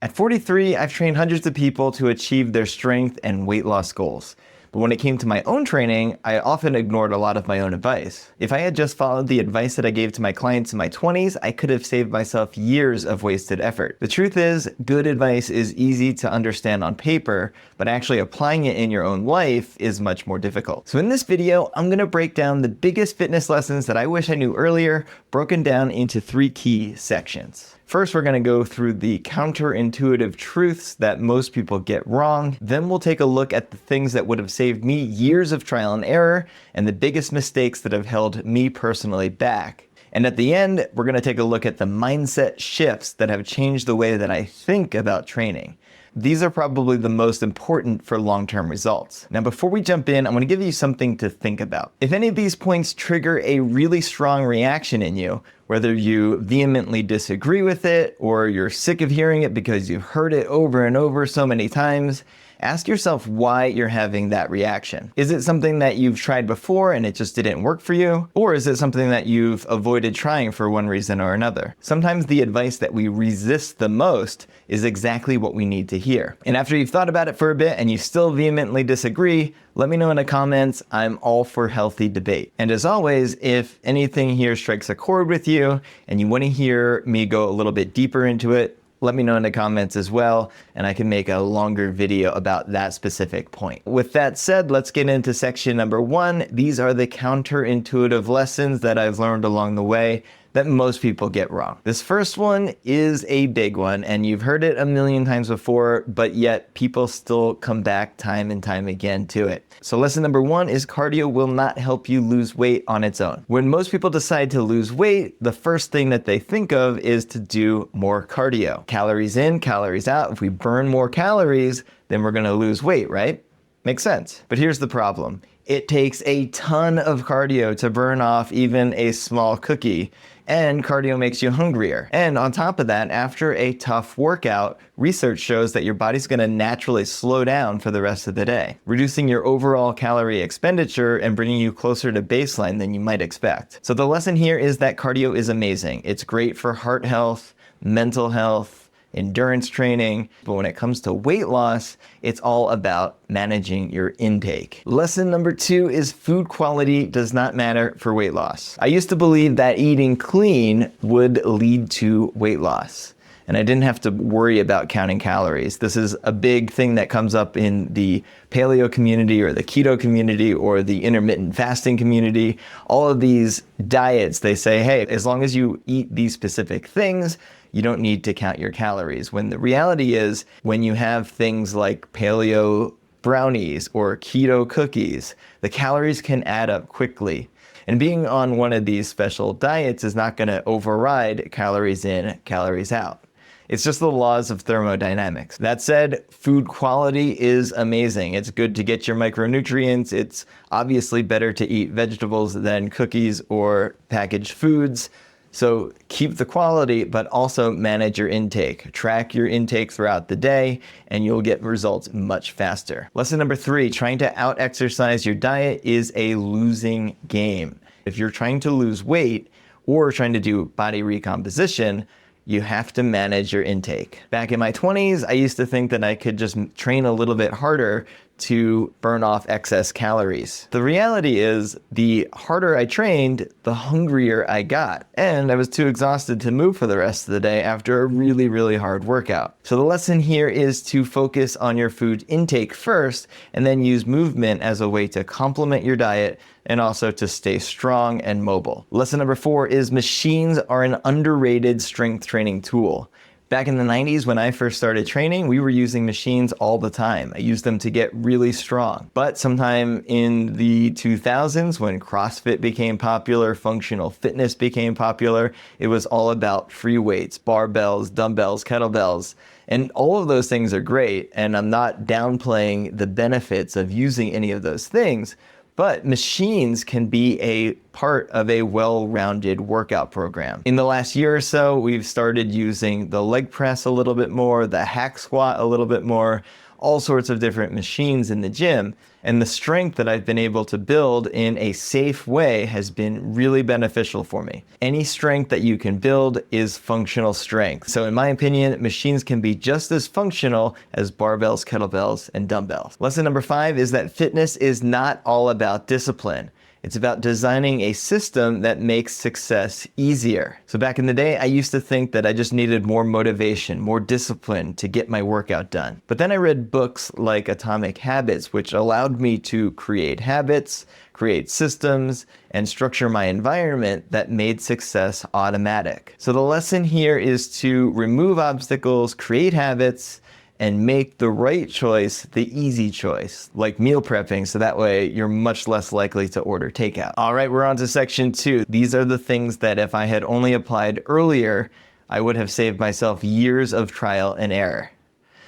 At 43, I've trained hundreds of people to achieve their strength and weight loss goals. But when it came to my own training, I often ignored a lot of my own advice. If I had just followed the advice that I gave to my clients in my 20s, I could have saved myself years of wasted effort. The truth is, good advice is easy to understand on paper, but actually applying it in your own life is much more difficult. So in this video, I'm gonna break down the biggest fitness lessons that I wish I knew earlier, broken down into 3 key sections. First, we're gonna go through the counterintuitive truths that most people get wrong. Then we'll take a look at the things that would have saved me years of trial and error and the biggest mistakes that have held me personally back. And at the end, we're gonna take a look at the mindset shifts that have changed the way that I think about training. These are probably the most important for long-term results. Now, before we jump in, I'm gonna give you something to think about. If any of these points trigger a really strong reaction in you, whether you vehemently disagree with it or you're sick of hearing it because you've heard it over and over so many times, ask yourself why you're having that reaction. Is it something that you've tried before and it just didn't work for you? Or is it something that you've avoided trying for one reason or another? Sometimes the advice that we resist the most is exactly what we need to hear. And after you've thought about it for a bit and you still vehemently disagree, let me know in the comments. I'm all for healthy debate. And as always, if anything here strikes a chord with you and you want to hear me go a little bit deeper into it, let me know in the comments as well, and I can make a longer video about that specific point. With that said, let's get into section number 1. These are the counterintuitive lessons that I've learned along the way that most people get wrong. This first one is a big one, and you've heard it a million times before, but yet people still come back time and time again to it. So lesson number 1 is cardio will not help you lose weight on its own. When most people decide to lose weight, the first thing that they think of is to do more cardio. Calories in, calories out. If we burn more calories, then we're gonna lose weight, right? Makes sense. But here's the problem. It takes a ton of cardio to burn off even a small cookie, and cardio makes you hungrier. And on top of that, after a tough workout, research shows that your body's gonna naturally slow down for the rest of the day, reducing your overall calorie expenditure and bringing you closer to baseline than you might expect. So the lesson here is that cardio is amazing. It's great for heart health, mental health, endurance training, but when it comes to weight loss, it's all about managing your intake. Lesson number 2 is food quality does not matter for weight loss. I used to believe that eating clean would lead to weight loss, and I didn't have to worry about counting calories. This is a big thing that comes up in the paleo community or the keto community or the intermittent fasting community. All of these diets, they say, hey, as long as you eat these specific things, you don't need to count your calories. When the reality is, when you have things like paleo brownies or keto cookies, the calories can add up quickly. And being on one of these special diets is not gonna override calories in, calories out. It's just the laws of thermodynamics. That said, food quality is amazing. It's good to get your micronutrients. It's obviously better to eat vegetables than cookies or packaged foods. So keep the quality, but also manage your intake. Track your intake throughout the day, and you'll get results much faster. Lesson number 3, trying to out-exercise your diet is a losing game. If you're trying to lose weight or trying to do body recomposition, you have to manage your intake. Back in my 20s, I used to think that I could just train a little bit harder to burn off excess calories. The reality is, the harder I trained, the hungrier I got, and I was too exhausted to move for the rest of the day after a really, really hard workout. So the lesson here is to focus on your food intake first, and then use movement as a way to complement your diet and also to stay strong and mobile. Lesson number 4 is machines are an underrated strength training tool. Back in the 90s, when I first started training, we were using machines all the time. I used them to get really strong. But sometime in the 2000s, when CrossFit became popular, functional fitness became popular, it was all about free weights, barbells, dumbbells, kettlebells. And all of those things are great, and I'm not downplaying the benefits of using any of those things, but machines can be a part of a well-rounded workout program. In the last year or so, we've started using the leg press a little bit more, the hack squat a little bit more. all sorts of different machines in the gym. And the strength that I've been able to build in a safe way has been really beneficial for me. Any strength that you can build is functional strength. So in my opinion, machines can be just as functional as barbells, kettlebells, and dumbbells. Lesson number 5 is that fitness is not all about discipline. It's about designing a system that makes success easier. So back in the day, I used to think that I just needed more motivation, more discipline to get my workout done. But then I read books like Atomic Habits, which allowed me to create habits, create systems, and structure my environment that made success automatic. So the lesson here is to remove obstacles, create habits, and make the right choice the easy choice, like meal prepping, so that way you're much less likely to order takeout. All right, we're on to section 2. These are the things that if I had only applied earlier, I would have saved myself years of trial and error.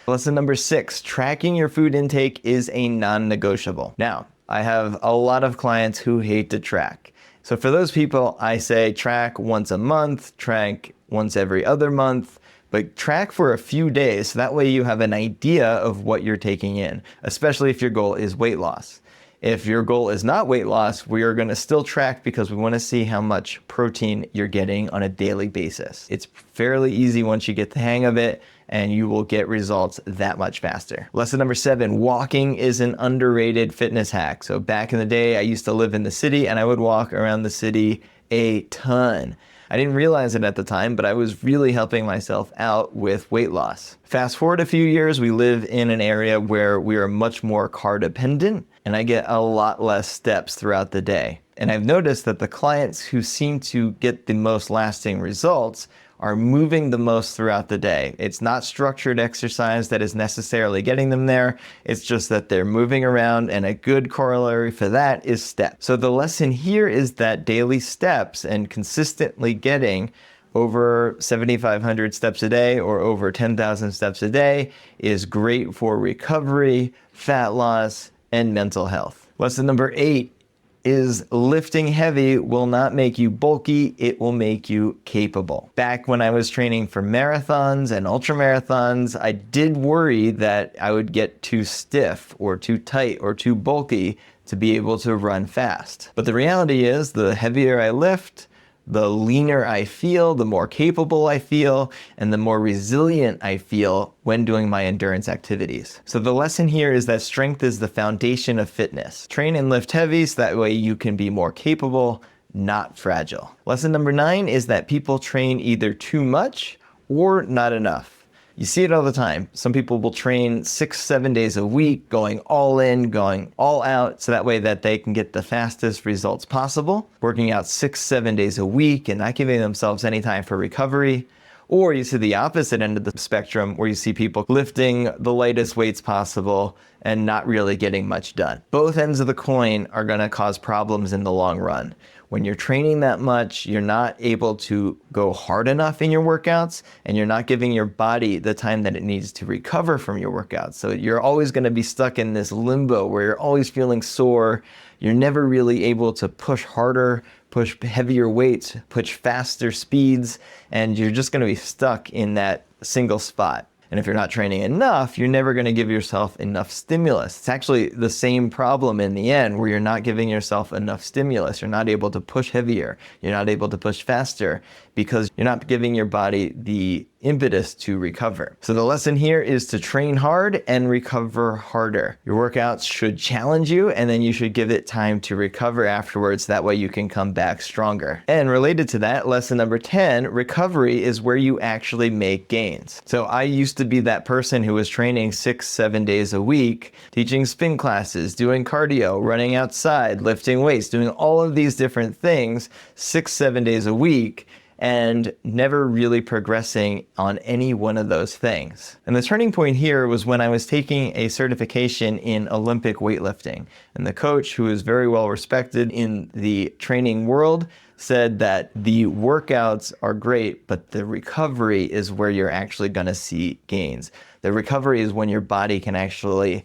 Lesson number 6, tracking your food intake is a non-negotiable. Now, I have a lot of clients who hate to track. So for those people, I say track once a month, track once every other month, but track for a few days, so that way you have an idea of what you're taking in, especially if your goal is weight loss. If your goal is not weight loss, we are gonna still track because we wanna see how much protein you're getting on a daily basis. It's fairly easy once you get the hang of it, and you will get results that much faster. Lesson number 7, walking is an underrated fitness hack. So back in the day, I used to live in the city and I would walk around the city a ton. I didn't realize it at the time, but I was really helping myself out with weight loss. Fast forward a few years, we live in an area where we are much more car dependent, and I get a lot less steps throughout the day. And I've noticed that the clients who seem to get the most lasting results are moving the most throughout the day. It's not structured exercise that is necessarily getting them there. It's just that they're moving around, and a good corollary for that is steps. So the lesson here is that daily steps and consistently getting over 7,500 steps a day or over 10,000 steps a day is great for recovery, fat loss, and mental health. Lesson number 8 is lifting heavy will not make you bulky, it will make you capable. Back when I was training for marathons and ultra marathons, I did worry that I would get too stiff or too tight or too bulky to be able to run fast. But the reality is, the heavier I lift, the leaner I feel, the more capable I feel, and the more resilient I feel when doing my endurance activities. So the lesson here is that strength is the foundation of fitness. Train and lift heavy so that way you can be more capable, not fragile. Lesson number 9 is that people train either too much or not enough. You see it all the time. Some people will train 6-7 days a week, going all in, going all out, so that way that they can get the fastest results possible, working out 6-7 days a week and not giving themselves any time for recovery. Or you see the opposite end of the spectrum where you see people lifting the lightest weights possible and not really getting much done. Both ends of the coin are gonna cause problems in the long run. When you're training that much, you're not able to go hard enough in your workouts, and you're not giving your body the time that it needs to recover from your workouts. So you're always gonna be stuck in this limbo where you're always feeling sore. You're never really able to push harder, push heavier weights, push faster speeds, and you're just gonna be stuck in that single spot. And if you're not training enough, you're never going to give yourself enough stimulus. It's actually the same problem in the end, where you're not giving yourself enough stimulus. You're not able to push heavier. You're not able to push faster because you're not giving your body the impetus to recover. So the lesson here is to train hard and recover harder. Your workouts should challenge you, and then you should give it time to recover afterwards. That way you can come back stronger. And related to that, lesson number 10, recovery is where you actually make gains. So I used to be that person who was training 6-7 days a week, teaching spin classes, doing cardio, running outside, lifting weights, doing all of these different things 6-7 days a week, and never really progressing on any one of those things. And the turning point here was when I was taking a certification in Olympic weightlifting. And the coach, who is very well respected in the training world, said that the workouts are great, but the recovery is where you're actually gonna see gains. The recovery is when your body can actually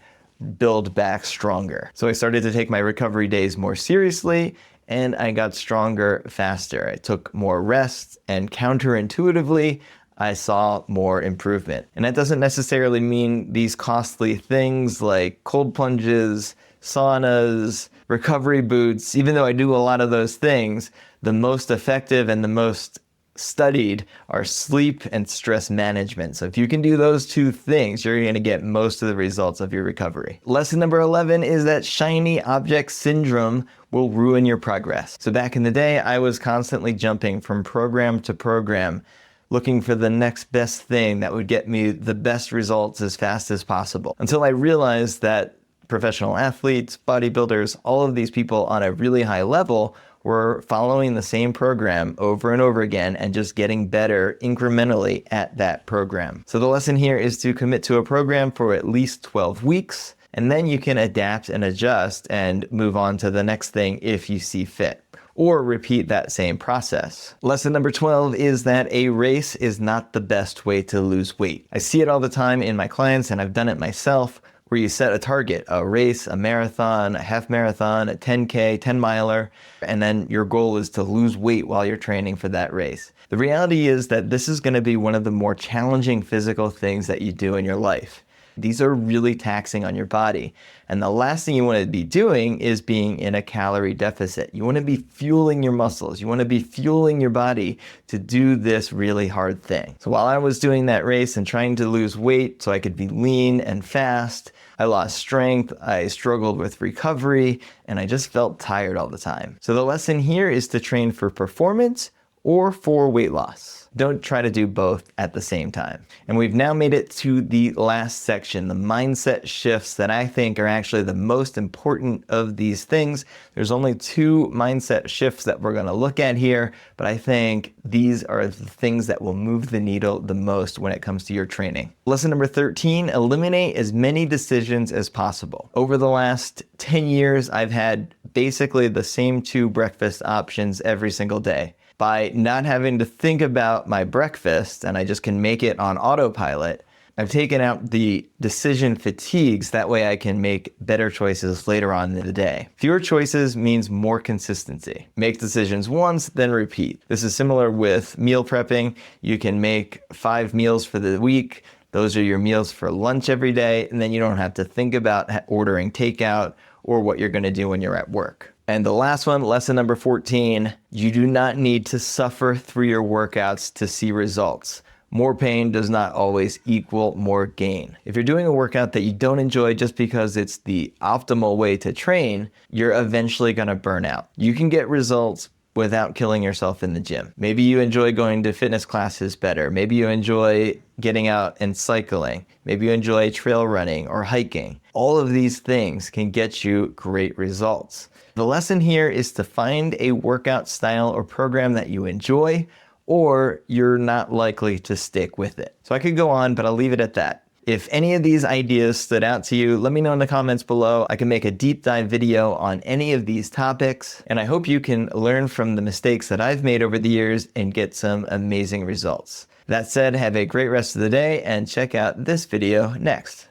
build back stronger. So I started to take my recovery days more seriously, and I got stronger faster. I took more rest, and counterintuitively, I saw more improvement. And that doesn't necessarily mean these costly things like cold plunges, saunas, recovery boots. Even though I do a lot of those things, the most effective and the most studied are sleep and stress management. So if you can do those two things, you're going to get most of the results of your recovery. Lesson number 11 is that shiny object syndrome will ruin your progress. So back in the day, I was constantly jumping from program to program, looking for the next best thing that would get me the best results as fast as possible, until I realized that professional athletes, bodybuilders, all of these people on a really high level were following the same program over and over again and just getting better incrementally at that program. So the lesson here is to commit to a program for at least 12 weeks, and then you can adapt and adjust and move on to the next thing if you see fit, or repeat that same process. Lesson number 12 is that a race is not the best way to lose weight. I see it all the time in my clients, and I've done it myself, where you set a target, a race, a marathon, a half marathon, a 10K, 10 miler, and then your goal is to lose weight while you're training for that race. The reality is that this is going to be one of the more challenging physical things that you do in your life. These are really taxing on your body. And the last thing you want to be doing is being in a calorie deficit. You want to be fueling your muscles. You want to be fueling your body to do this really hard thing. So while I was doing that race and trying to lose weight so I could be lean and fast, I lost strength, I struggled with recovery, and I just felt tired all the time. So the lesson here is to train for performance or for weight loss. Don't try to do both at the same time. And we've now made it to the last section, the mindset shifts that I think are actually the most important of these things. There's only 2 mindset shifts that we're going to look at here, but I think these are the things that will move the needle the most when it comes to your training. Lesson number 13, eliminate as many decisions as possible. Over the last 10 years, I've had basically the same 2 breakfast options every single day. By not having to think about my breakfast and I just can make it on autopilot, I've taken out the decision fatigues. That way I can make better choices later on in the day. Fewer choices means more consistency. Make decisions once, then repeat. This is similar with meal prepping. You can make 5 meals for the week. Those are your meals for lunch every day, and then you don't have to think about ordering takeout or what you're going to do when you're at work. And the last one, lesson number 14, you do not need to suffer through your workouts to see results. More pain does not always equal more gain. If you're doing a workout that you don't enjoy just because it's the optimal way to train, you're eventually going to burn out. You can get results without killing yourself in the gym. Maybe you enjoy going to fitness classes better. Maybe you enjoy getting out and cycling. Maybe you enjoy trail running or hiking. All of these things can get you great results. The lesson here is to find a workout style or program that you enjoy, or you're not likely to stick with it. So I could go on, but I'll leave it at that. If any of these ideas stood out to you, let me know in the comments below. I can make a deep dive video on any of these topics, and I hope you can learn from the mistakes that I've made over the years and get some amazing results. That said, have a great rest of the day and check out this video next.